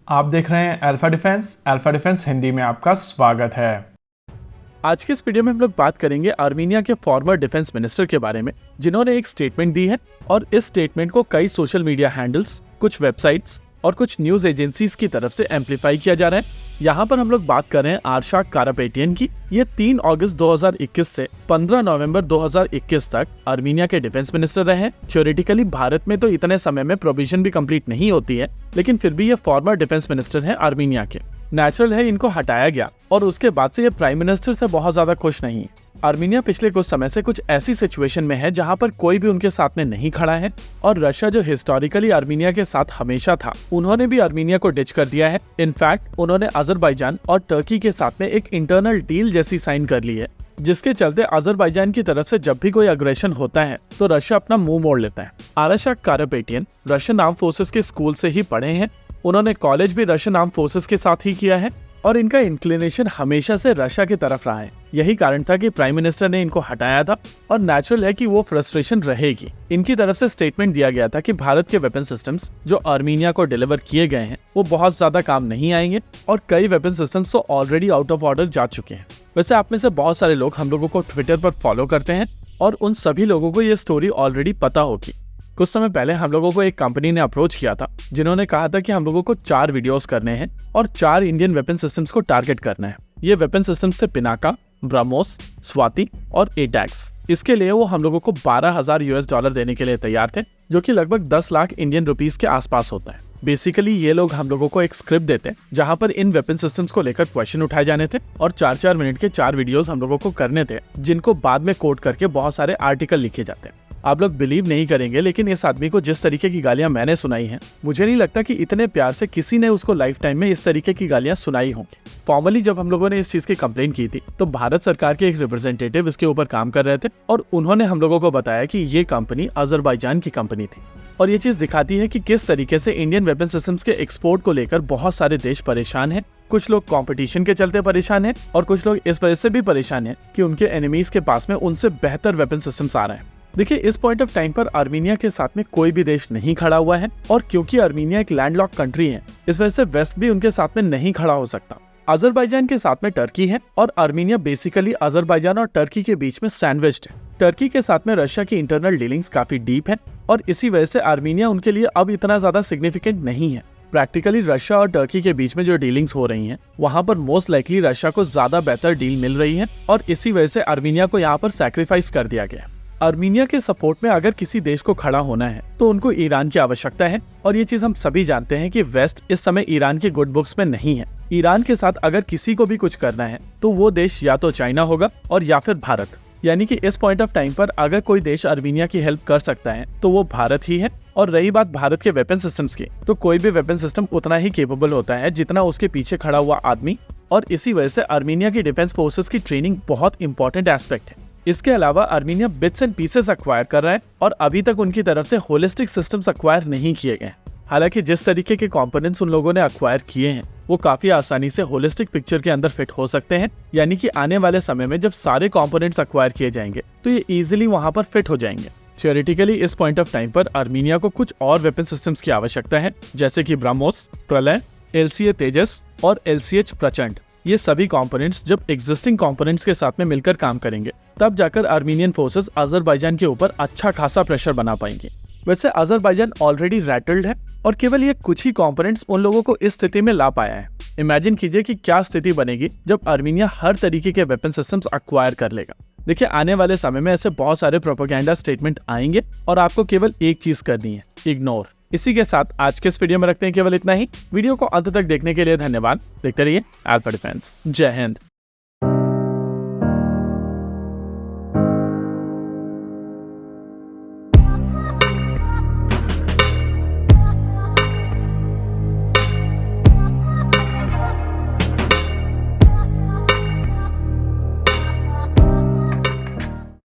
आप देख रहे हैं अल्फा डिफेंस हिंदी में आपका स्वागत है। आज के इस वीडियो में हम लोग बात करेंगे आर्मीनिया के फॉर्मर डिफेंस मिनिस्टर के बारे में, जिन्होंने एक स्टेटमेंट दी है और इस स्टेटमेंट को कई सोशल मीडिया हैंडल्स, कुछ वेबसाइट्स और कुछ न्यूज एजेंसीज की तरफ से एम्पलीफाई किया जा रहा है। यहाँ पर हम लोग बात कर रहे हैं आरशाक कारापेटियन की। ये 3 अगस्त 2021 से 15 नवंबर 2021 तक आर्मीनिया के डिफेंस मिनिस्टर रहे हैं। थ्योरेटिकली भारत में तो इतने समय में प्रोविजन भी कंप्लीट नहीं होती है, लेकिन फिर भी ये फॉर्मर डिफेंस मिनिस्टर हैं आर्मीनिया के। नेचुरल है इनको हटाया गया और उसके बाद से ये प्राइम मिनिस्टर से बहुत ज्यादा खुश नहीं है। आर्मीनिया पिछले कुछ समय से कुछ ऐसी सिचुएशन में है जहां पर कोई भी उनके साथ में नहीं खड़ा है, और रशिया जो हिस्टोरिकली आर्मीनिया के साथ हमेशा था, उन्होंने भी आर्मीनिया को डिच कर दिया है। इनफैक्ट उन्होंने अजरबैजान और टर्की के साथ में एक इंटरनल डील जैसी साइन कर ली है, जिसके चलते अजरबैजान की तरफ से जब भी कोई अग्रेशन होता है तो रशिया अपना मुंह मोड़ लेता है। आरशाक कारापेटियन रशियन आर्म फोर्सेस के स्कूल से ही पढ़े हैं। उन्होंने कॉलेज भी रशियन आर्म फोर्सेस के साथ ही किया है और इनका इंक्लिनेशन हमेशा से रशिया की तरफ रहा है। यही कारण था कि प्राइम मिनिस्टर ने इनको हटाया था, और नेचुरल है कि वो फ्रस्ट्रेशन रहेगी। इनकी तरफ से स्टेटमेंट दिया गया था कि भारत के वेपन सिस्टम्स जो आर्मीनिया को डिलीवर किए गए हैं वो बहुत ज्यादा काम नहीं आएंगे, और कई वेपन सिस्टम्स तो ऑलरेडी आउट ऑफ ऑर्डर जा चुके हैं। वैसे आप में से बहुत सारे लोग हम लोगों को ट्विटर पर फॉलो करते हैं, और उन सभी लोगों को ये स्टोरी ऑलरेडी पता होगी। कुछ समय पहले हम लोगों को एक कंपनी ने अप्रोच किया था, जिन्होंने कहा था कि हम लोगों को 4 वीडियोस करने हैं और 4 इंडियन वेपन सिस्टम्स को टारगेट करना है। ये वेपन सिस्टम्स थे पिनाका, ब्रह्मोस, स्वाति और एटैक्स। इसके लिए वो हम लोगों को $12,000 देने के लिए तैयार थे, जो कि लगभग 10 लाख इंडियन रुपीस के आसपास होता है। बेसिकली ये लोग हम लोगों को एक स्क्रिप्ट देते हैं जहां पर इन वेपन सिस्टम्स को लेकर क्वेश्चन उठाए जाने थे, और 4-4 मिनट के 4 वीडियोस हम लोगों को करने थे, जिनको बाद में कोड करके बहुत सारे आर्टिकल लिखे जाते हैं। आप लोग बिलीव नहीं करेंगे, लेकिन इस आदमी को जिस तरीके की गालियां मैंने सुनाई हैं, मुझे नहीं लगता कि इतने प्यार से किसी ने उसको लाइफ टाइम में इस तरीके की गालियां सुनाई होंगी। फॉर्मली जब हम लोगों ने इस चीज की कंप्लेन की थी, तो भारत सरकार के एक रिप्रेजेंटेटिव इसके ऊपर काम कर रहे थे, और उन्होंने हम लोगों को बताया कि ये कंपनी अजरबैजान की कंपनी थी। और ये चीज दिखाती है कि किस तरीके से इंडियन वेपन सिस्टम्स के एक्सपोर्ट को लेकर बहुत सारे देश परेशान हैं। कुछ लोग कंपटीशन के चलते परेशान हैं, और कुछ लोग इस वजह से भी परेशान हैं कि उनके एनिमीज के पास में उनसे बेहतर वेपन सिस्टम्स आ रहे हैं। देखिए, इस पॉइंट ऑफ टाइम पर आर्मीनिया के साथ में कोई भी देश नहीं खड़ा हुआ है, और क्योंकि आर्मीनिया एक लैंडलॉक कंट्री है, इस वजह से वेस्ट भी उनके साथ में नहीं खड़ा हो सकता। अजरबैजान के साथ में टर्की है, और आर्मीनिया बेसिकली अजरबैजान और टर्की के बीच में सैंडविच्ड है। टर्की के साथ में रशिया की इंटरनल डीलिंग्स काफी डीप है, और इसी वजह से आर्मीनिया उनके लिए अब इतना ज्यादा सिग्निफिकेंट नहीं है। प्रैक्टिकली रशिया और टर्की के बीच में जो डीलिंग्स हो रही हैं, वहां पर मोस्ट लाइकली रशिया को ज्यादा बेहतर डील मिल रही है, और इसी वजह से आर्मीनिया को यहाँ पर सैक्रिफाइस कर दिया गया। आर्मीनिया के सपोर्ट में अगर किसी देश को खड़ा होना है तो उनको ईरान की आवश्यकता है, और ये चीज हम सभी जानते हैं कि वेस्ट इस समय ईरान की गुड बुक्स में नहीं है। ईरान के साथ अगर किसी को भी कुछ करना है तो वो देश या तो चाइना होगा और या फिर भारत। यानी कि इस पॉइंट ऑफ टाइम पर अगर कोई देश आर्मीनिया की हेल्प कर सकता है तो वो भारत ही है। और रही बात भारत के वेपन सिस्टम्स की, तो कोई भी वेपन सिस्टम उतना ही केपेबल होता है जितना उसके पीछे खड़ा हुआ आदमी, और इसी वजह से आर्मीनिया की डिफेंस फोर्सेस की ट्रेनिंग बहुत इंपॉर्टेंट एस्पेक्ट है। इसके अलावा Armenia bits and pieces acquire कर रहा है, और अभी तक उनकी तरफ से होलिस्टिक सिस्टम्स अक्वायर नहीं किए गए। हालांकि जिस तरीके के कंपोनेंट्स उन लोगों ने अक्वायर किए हैं, वो काफी आसानी से होलिस्टिक पिक्चर के अंदर फिट हो सकते हैं। यानी कि आने वाले समय में जब सारे कंपोनेंट्स अक्वायर किए जाएंगे तो ये इजीली वहां पर फिट हो जाएंगे। थियोरेटिकली इस पॉइंट ऑफ टाइम पर आर्मीनिया को कुछ और वेपन सिस्टम्स की आवश्यकता है, जैसे कि ब्रह्मोस, प्रलय, LCA तेजस और LCH प्रचंड। ये सभी कंपोनेंट्स जब एग्जिस्टिंग कंपोनेंट्स के साथ में मिलकर काम करेंगे, तब जाकर आर्मीनियन फोर्सेस अजरबैजान के ऊपर अच्छा खासा प्रेशर बना पाएंगे। वैसे अजरबैजान ऑलरेडी रैटल्ड है, और केवल ये कुछ ही कंपोनेंट्स उन लोगों को इस स्थिति में ला पाया है। इमेजिन कीजिए कि क्या स्थिति बनेगी जब आर्मीनिया हर तरीके के वेपन सिस्टम्स अक्वायर कर लेगा। देखिए, आने वाले समय में ऐसे बहुत सारे प्रोपेगेंडा स्टेटमेंट आएंगे, और आपको केवल एक चीज करनी है, इग्नोर। इसी के साथ आज के इस वीडियो में रखते हैं केवल इतना ही। वीडियो को अंत तक देखने के लिए धन्यवाद। देखते रहिए अल्फा डिफेंस। जय हिंद।